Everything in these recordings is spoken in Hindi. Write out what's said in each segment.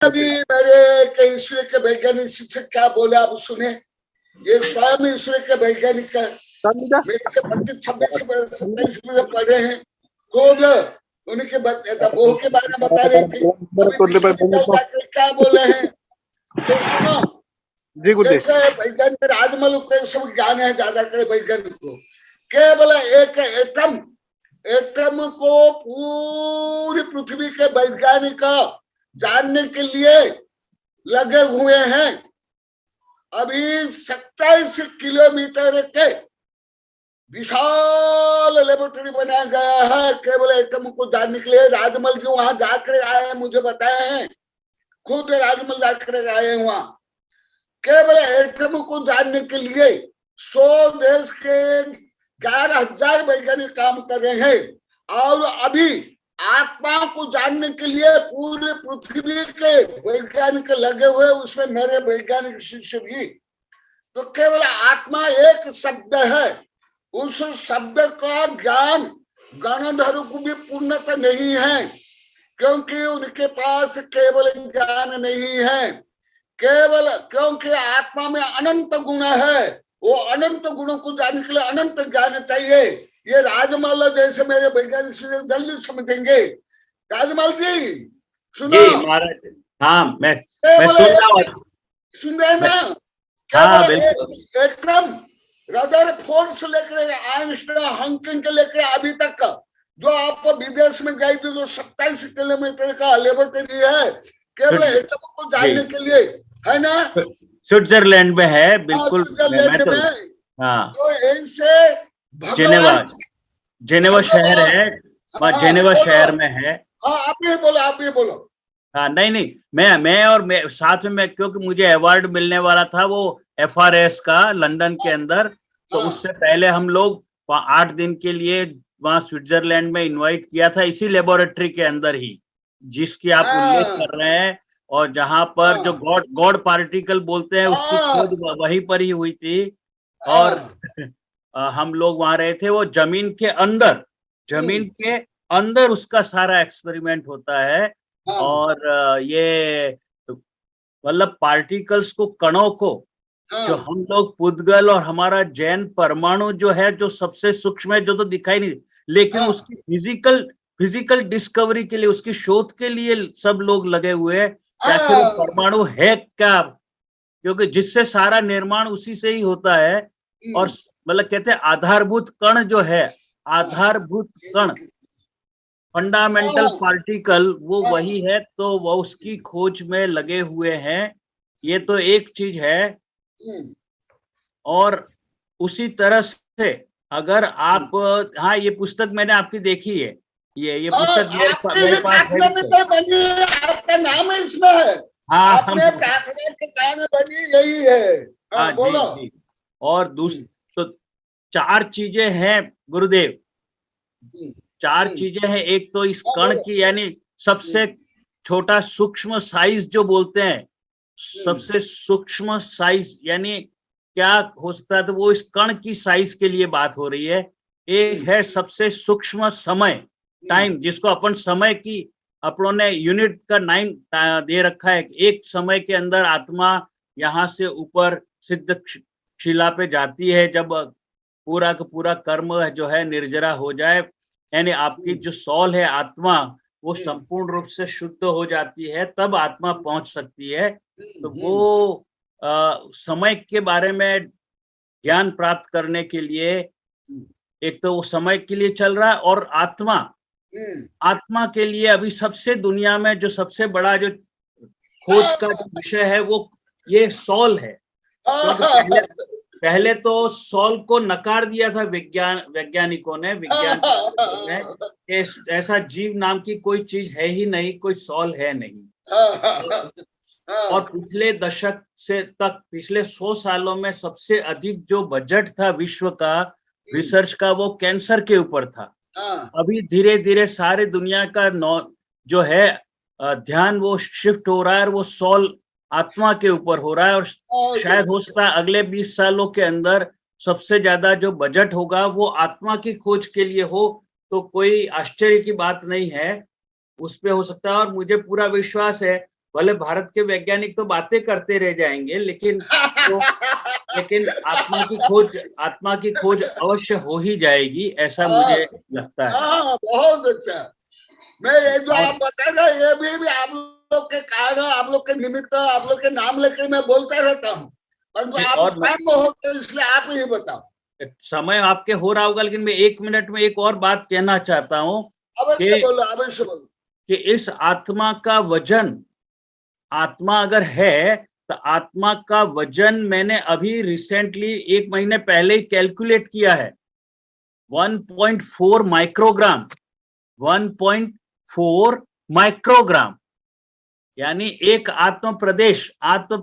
अभी मेरे के ईश्वर के वैज्ञानिक शिक्षक क्या बोले आप सुने। ये स्वयं ईश्वर के वैज्ञानिक मेरे से 25-26 27 पढ़े हैं खुद। उनके बहू के बारे में बता रहे थे। अभी क्या बोले हैं तो सुनो। जैसे वैज्ञानिक राजमल को सब ज्ञान है ज्यादा करे वैज्ञानिक को, केवल एक एटम को पूरी पृथ्वी के वैज्ञानिक जानने के लिए लगे हुए हैं। अभी 27 किलोमीटर के विशाल लेबोरेटरी बनाया गया है केवल एटम को जानने के लिए। राजमल जी वहां जाकर आए हैं, मुझे बताए हैं, खुद राजमल जाकर आए हैं वहां केवल एटम को जानने के लिए। 100 देश के 11,000 वैज्ञानिक काम कर रहे हैं और अभी आत्मा को जानने के लिए पूरे पृथ्वी के वैज्ञानिक लगे हुए, उसमें मेरे वैज्ञानिक शिष्य भी। तो केवल आत्मा एक शब्द है, उस शब्द का ज्ञान गणधरों को भी पूर्णतः नहीं है क्योंकि उनके पास केवल ज्ञान नहीं है, केवल क्योंकि आत्मा में अनंत गुण है। वो अनंत गुणों को जानने के लिए अनंत ज्ञान चाहिए। ये राजमल जैसे मेरे वैज्ञानिक जल्दी समझेंगे। राजमल जी सुनो। महाराज हाँ मैं सुन रहा हूँ। सुन रहे ना? हाँ एटम रदरफोर्ड लेकर आइंस्टाइन हॉकिंग के लेकर अभी तक जो आप विदेश में गए थे, जो 27 किलोमीटर का लेबोरेटरी है केवल एटम को जानने के लिए, है ना? स्विट्जरलैंड में है बिल्कुल। स्विट्जरलैंड में हाँ तो ऐसे जेनेवा शहर है, जेनेवा शहर में है। हाँ आप ये बोलो। हाँ नहीं मैं और मैं साथ में, क्योंकि मुझे अवार्ड मिलने वाला था वो FRS का लंदन के अंदर। तो उससे पहले हम लोग 8 दिन के लिए वहां स्विट्जरलैंड में इनवाइट किया था, इसी लेबोरेटरी के अंदर ही जिसकी आप उल्लेख कर रहे हैं, और जहां पर जो गॉड पार्टिकल बोलते हैं उसकी खोज वहीं पर ही हुई थी। और हम लोग वहां रहे थे। वो जमीन के अंदर उसका सारा एक्सपेरिमेंट होता है। और ये मतलब पार्टिकल्स को, कणों को, जो हम लोग पुद्गल और हमारा जैन परमाणु जो है, जो सबसे सूक्ष्म है, जो तो दिखाई नहीं, लेकिन उसकी फिजिकल डिस्कवरी के लिए, उसकी शोध के लिए सब लोग लगे हुए हैं कि आखिर वो परमाणु है क्या, क्योंकि जिससे सारा निर्माण उसी से ही होता है। और मतलब कहते हैं आधारभूत कण जो है, आधारभूत कण, फंडामेंटल पार्टिकल, वो वही है। तो वो उसकी खोज में लगे हुए हैं। ये तो एक चीज है। और उसी तरह से अगर आप, हाँ ये पुस्तक मैंने आपकी देखी है, ये पुस्तक मेरे पास है। आपका नाम है इसमें है। हाँ आपने प्रार्थना के कारण बनी यही है। हाँ बोलो। जी। और तो 4 चीजें हैं गुरुदेव, 4 चीजें हैं। एक तो इस कण की, यानी सबसे छोटा सूक्ष्म साइज जो बोलते हैं, सबसे सूक्ष्म साइज यानी क्या हो सकता है, तो वो इस कण की साइज के लिए बात हो रही है। एक है सबसे सूक्ष्म समय, टाइम, जिसको अपन समय की, अपनों ने यूनिट का 9 दे रखा है। एक समय के अंदर आत्मा यहाँ से ऊपर सिद्ध शिला पे जाती है, जब पूरा का पूरा कर्म जो है निर्जरा हो जाए, यानी आपकी जो सोल है, आत्मा, वो संपूर्ण रूप से शुद्ध हो जाती है, तब आत्मा पहुंच सकती है। तो वो समय के बारे में ज्ञान प्राप्त करने के लिए एक तो वो समय के लिए चल रहा है, और आत्मा के लिए अभी सबसे दुनिया में जो सबसे बड़ा जो खोज का विषय है वो ये सोल है। तो पहले तो सोल को नकार दिया था वैज्ञानिकों ने ऐसा जीव नाम की कोई चीज है ही नहीं, कोई सोल है नहीं। और पिछले दशक से तक, पिछले 100 सालों में सबसे अधिक जो बजट था विश्व का रिसर्च का, वो कैंसर के ऊपर था। अभी धीरे धीरे सारे दुनिया का जो है ध्यान वो शिफ्ट हो रहा है, और वो सोल, आत्मा के ऊपर हो रहा है। और शायद हो सकता है अगले 20 सालों के अंदर सबसे ज्यादा जो बजट होगा वो आत्मा की खोज के लिए हो, तो कोई आश्चर्य की बात नहीं है, उस पे हो सकता है। और मुझे पूरा विश्वास है भले भारत के वैज्ञानिक तो बातें करते रह जाएंगे, लेकिन आत्मा की खोज अवश्य हो ही जाएगी, ऐसा मुझे लगता है। बहुत अच्छा। मैं ये जो आप बताएगा ये भी आप लोग के कारण, आप लोग के निमित्त, आप लोग के नाम लेके मैं बोलता रहता हूँ, परंतु आप स्वयं हो तो इसलिए आप ही बताओ। समय आपके हो रहा होगा, लेकिन मैं 1 मिनट में एक और बात कहना चाहता हूँ अवश्य बोलो, अवश्य बोलो कि इस आत्मा का वजन, आत्मा अगर है तो आत्मा का वजन मैंने अभी रिसेंटली 1 महीने पहले ही कैलकुलेट किया है, 1.4 माइक्रोग्राम, 1.4 माइक्रोग्राम, यानी एक आत्म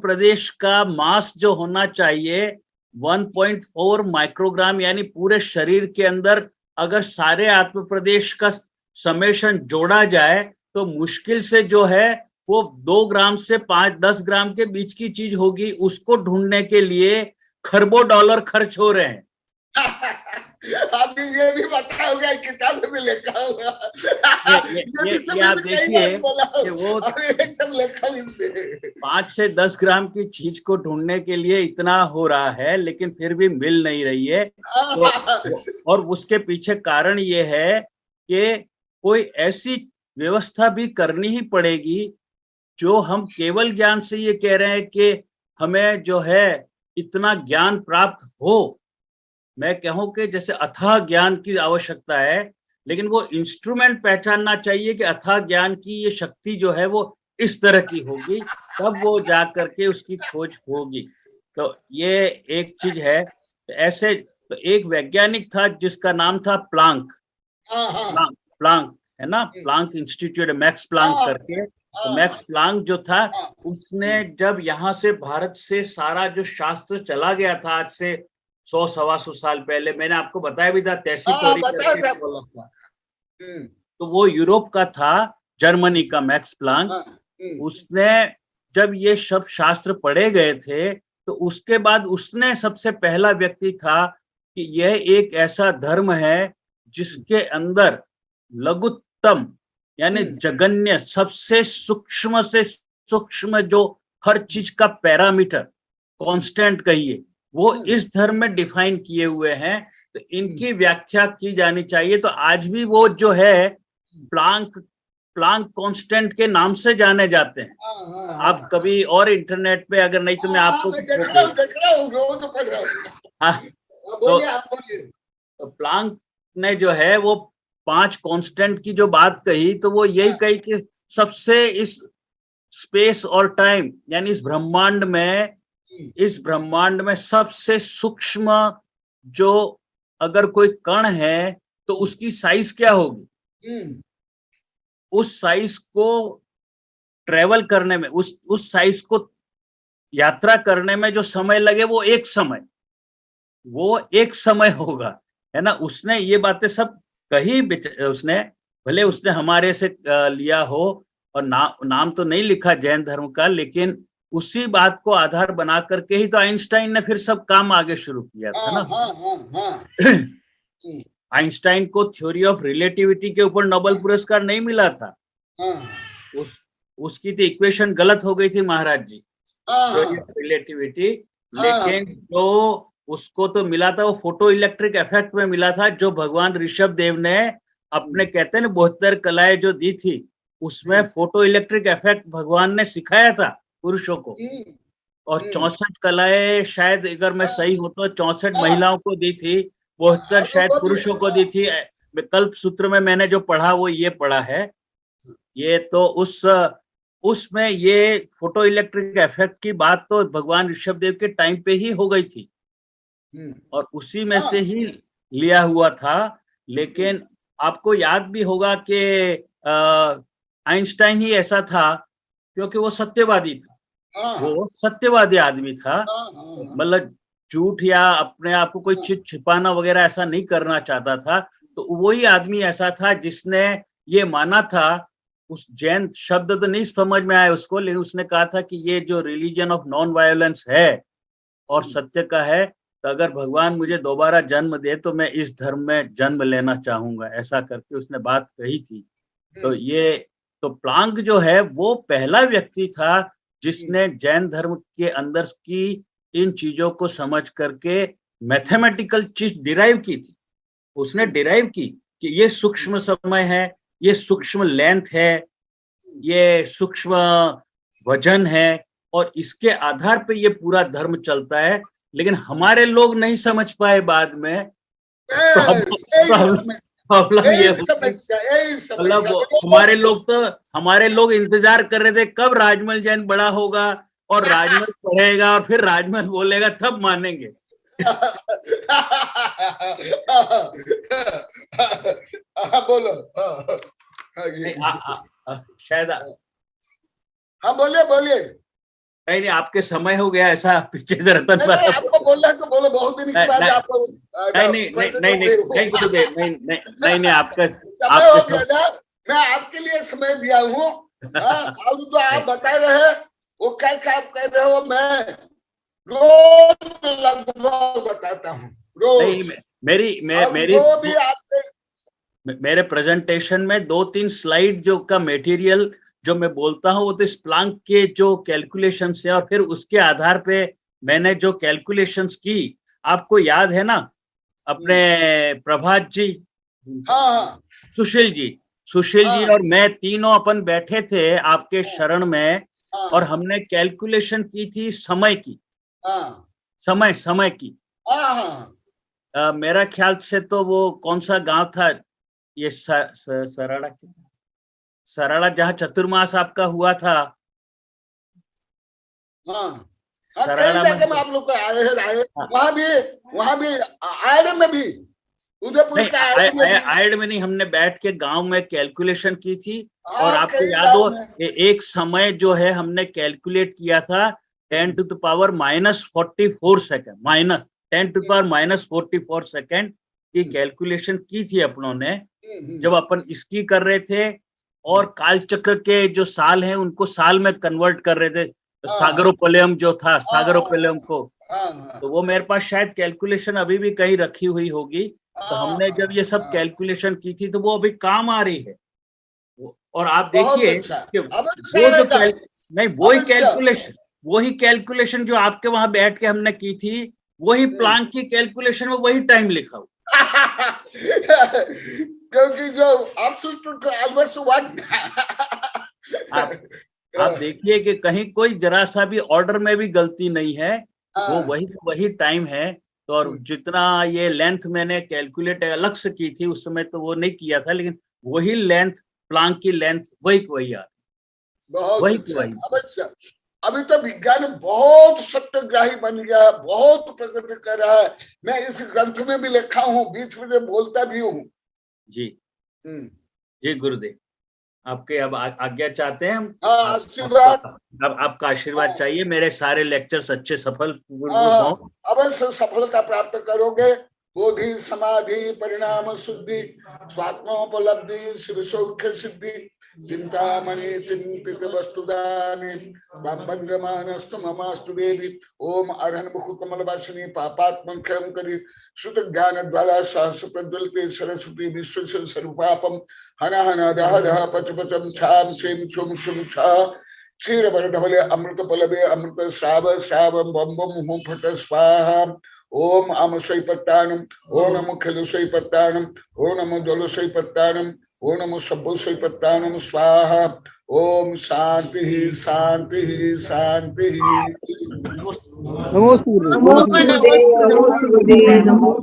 प्रदेश का मास जो होना चाहिए 1.4 माइक्रोग्राम, यानी पूरे शरीर के अंदर अगर सारे आत्म प्रदेश का समेशन जोड़ा जाए तो मुश्किल से जो है वो 2 ग्राम से 5-10 ग्राम के बीच की चीज होगी। उसको ढूंढने के लिए खरबों डॉलर खर्च हो रहे हैं। अभी ये भी बताया होगा, किताब में लिखा हुआ, ये आप देखिए कि वो सब लिखा इसमें 5 से 10 ग्राम की चीज को ढूंढने के लिए इतना हो रहा है, लेकिन फिर भी मिल नहीं रही है। तो और उसके पीछे कारण ये है कि कोई ऐसी व्यवस्था भी करनी ही पड़ेगी जो हम केवल ज्ञान से ये कह रहे हैं कि हमें जो है इतना ज्ञान प्राप्त हो। मैं कहूं कि जैसे अथाह ज्ञान की आवश्यकता है, लेकिन वो इंस्ट्रूमेंट पहचानना चाहिए कि अथाह ज्ञान की ये शक्ति जो है वो इस तरह की होगी, तब वो जा करके उसकी खोज होगी। तो ये एक चीज है। ऐसे तो एक वैज्ञानिक था जिसका नाम था प्लांक, प्लांक है ना, प्लांक इंस्टीट्यूट, मैक्स प्लांक करके। तो मैक्स प्लांक जो था उसने जब यहाँ से भारत से सारा जो शास्त्र चला गया था आज से 100-125 साल पहले, मैंने आपको बताया भी था, तो वो यूरोप का था, जर्मनी का मैक्स प्लांक। उसने जब ये सब शास्त्र पढ़े गए थे तो उसके बाद उसने सबसे पहला व्यक्ति था कि यह एक ऐसा धर्म है जिसके अंदर लघुत्तम यानी जगन्य, सबसे सूक्ष्म से सूक्ष्म जो हर चीज का पैरामीटर, कांस्टेंट कहिए, वो इस धर्म में डिफाइन किए हुए हैं। तो इनकी व्याख्या की जानी चाहिए। तो आज भी वो जो है प्लांक कांस्टेंट के नाम से जाने जाते हैं। आप कभी और इंटरनेट पे अगर नहीं तो मैं आपको तो प्लांक ने जो है वो 5 कांस्टेंट की जो बात कही, तो वो यही कही कि सबसे इस स्पेस और टाइम यानी इस ब्रह्मांड में सबसे सूक्ष्म जो अगर कोई कण है तो उसकी साइज क्या होगी, उस साइज को ट्रेवल करने में, उस साइज को यात्रा करने में जो समय लगे वो एक समय होगा, है ना। उसने ये बातें सब कही, उसने भले उसने हमारे से लिया हो और नाम तो नहीं लिखा जैन धर्म का, लेकिन उसी बात को आधार बना करके ही तो आइंस्टाइन ने फिर सब काम आगे शुरू किया था ना। आइंस्टाइन को थ्योरी ऑफ रिलेटिविटी के ऊपर नोबेल पुरस्कार नहीं मिला था। उसकी तो इक्वेशन गलत हो गई थी महाराज जी, थ्योरी ऑफ रिलेटिविटी। लेकिन जो उसको तो मिला था वो फोटो इलेक्ट्रिक इफेक्ट में मिला था, जो भगवान ऋषभ देव ने अपने कहते हैं ना 72 कलाएं जो दी थी, उसमें फोटो इलेक्ट्रिक इफेक्ट भगवान ने सिखाया था पुरुषों को। और 64 कलाएं शायद, अगर मैं सही हूं तो 64 महिलाओं को दी थी, 72 शायद पुरुषों को दी थी। विकल्प सूत्र में मैंने जो पढ़ा वो ये पढ़ा है। ये तो उसमें ये फोटो इलेक्ट्रिक इफेक्ट की बात तो भगवान ऋषभ देव के टाइम पे ही हो गई थी और उसी में से ही लिया हुआ था। लेकिन आपको याद भी होगा कि आइंस्टाइन ही ऐसा था क्योंकि वो सत्यवादी था, वो सत्यवादी आदमी था, मतलब झूठ या अपने आप को कोई चीज छिपाना वगैरह ऐसा नहीं करना चाहता था। तो वही आदमी ऐसा था जिसने ये माना था, उस जैन शब्द तो नहीं समझ में आया उसको, लेकिन उसने कहा था कि ये जो रिलीजन ऑफ नॉन वायलेंस है और सत्य का है, तो अगर भगवान मुझे दोबारा जन्म दे तो मैं इस धर्म में जन्म लेना चाहूंगा, ऐसा करके उसने बात कही थी। तो ये तो प्लांक जो है वो पहला व्यक्ति था जिसने जैन धर्म के अंदर की इन चीजों को समझ करके मैथमेटिकल चीज डिराइव की थी। उसने डिराइव की कि ये सूक्ष्म समय है, ये सूक्ष्म लेंथ है, ये सूक्ष्म वजन है, और इसके आधार पे ये पूरा धर्म चलता है। लेकिन हमारे लोग नहीं समझ पाए बाद में। प्रॉब्लम ये मतलब हमारे लोग इंतजार कर रहे थे कब राजमल जैन बड़ा होगा और राजमल पढ़ेगा और फिर राजमल बोलेगा तब मानेंगे। बोलो। शायद हाँ बोलिए बोलिए। नहीं, आपके समय हो गया ऐसा पीछे से रतन पर आपको बोलना तो बोलो, बहुत दिन के बाद आपको नहीं गुरुदेव, नहीं आपका समय हो गया ना, मैं आपके लिए समय दिया हूँ। अब तो आप बता रहे वो क्या आप कह रहे हो, मैं रोज लगभग बताता हूँ रोज। मेरे प्रेजेंटेशन में 2-3 स्लाइड जो का मटेरियल जो मैं बोलता हूँ वो तो इस प्लांक के जो कैलकुलेशंस है, और फिर उसके आधार पे मैंने जो कैलकुलेशंस की, आपको याद है ना अपने प्रभात जी, हाँ, सुशील जी और मैं तीनों अपन बैठे थे आपके शरण में, और हमने कैलकुलेशन की थी समय की, समय की। मेरा ख्याल से तो वो कौन सा गांव था ये सराड़ा जहाँ चतुर्मास आपका हुआ था। सराड़ा में आप लोग आए, वहां भी आयड में भी, उदयपुर का आयड में नहीं, हमने बैठ के गांव में कैलकुलेशन की थी। और आपको याद हो एक समय जो है हमने कैलकुलेट किया था 10⁻⁻⁴ सेकेंड, -10⁻⁻⁴ सेकेंड की कैलकुलेशन की थी अपनों ने, जब अपन इसकी कर रहे थे। और कालचक्र के जो साल हैं उनको साल में कन्वर्ट कर रहे थे, सागरोपलयम जो था, सागरोपलयम को। तो वो मेरे पास शायद कैलकुलेशन अभी भी कहीं रखी हुई होगी। तो हमने जब ये सब कैलकुलेशन की थी तो वो अभी काम आ रही है। और आप देखिए कि वही कैलकुलेशन जो आपके वहां बैठ के हमने की थी, वही प्लांक की कैलकुलेशन में वही टाइम लिखा हुआ। क्योंकि जो आप देखिए कि कहीं कोई जरा सा भी ऑर्डर में भी गलती नहीं है, वो वही टाइम है। तो और जितना ये लेंथ मैंने कैलकुलेट अलग से की थी उस समय तो वो नहीं किया था, लेकिन वही लेंथ, प्लांक की लेंथ वही आ अवश्य। अभी तो विज्ञान बहुत सत्यग्राही बन गया, बहुत प्रगति कर रहा है। मैं इस ग्रंथ में भी लिखा हूँ, बीच में बोलता भी हूँ। जी गुरुदेव, आपके अब आज्ञा चाहते हैं हम। आशीर्वाद, अब आपका आशीर्वाद चाहिए। मेरे सारे लेक्चर्स अच्छे सफल अवश्य सफलता प्राप्त करोगे। बोधि समाधि परिणाम शुद्धि स्वात्मोपलब्धि शिव सौख्य सिद्धि चिंतामणि चिंतित वस्तुदाने बंधमानस्तु ममास्तु देवी। ओम अरहन मुख कमल वासिनी पापात्मन क्षम करी श्रुत ज्ञान ज्वाला सहस्र प्रज्वलते सरस्वती विश्व स्वरूपापम हना हना दह दह पच पचम छाम छेम छुम छुम छा क्षीर बरधवले अमृत पलबे अमृत श्राव श्रावम बम बम हूं फट स्वाहा। ओम आम सैपत्तानम, ओम नमो खिल सैपत्तानम, ओम नमो जल सैपत्तानम, ओम नमो सब्बो सैपत्तानम स्वाहा। ओम शांति शांति शांति। नमो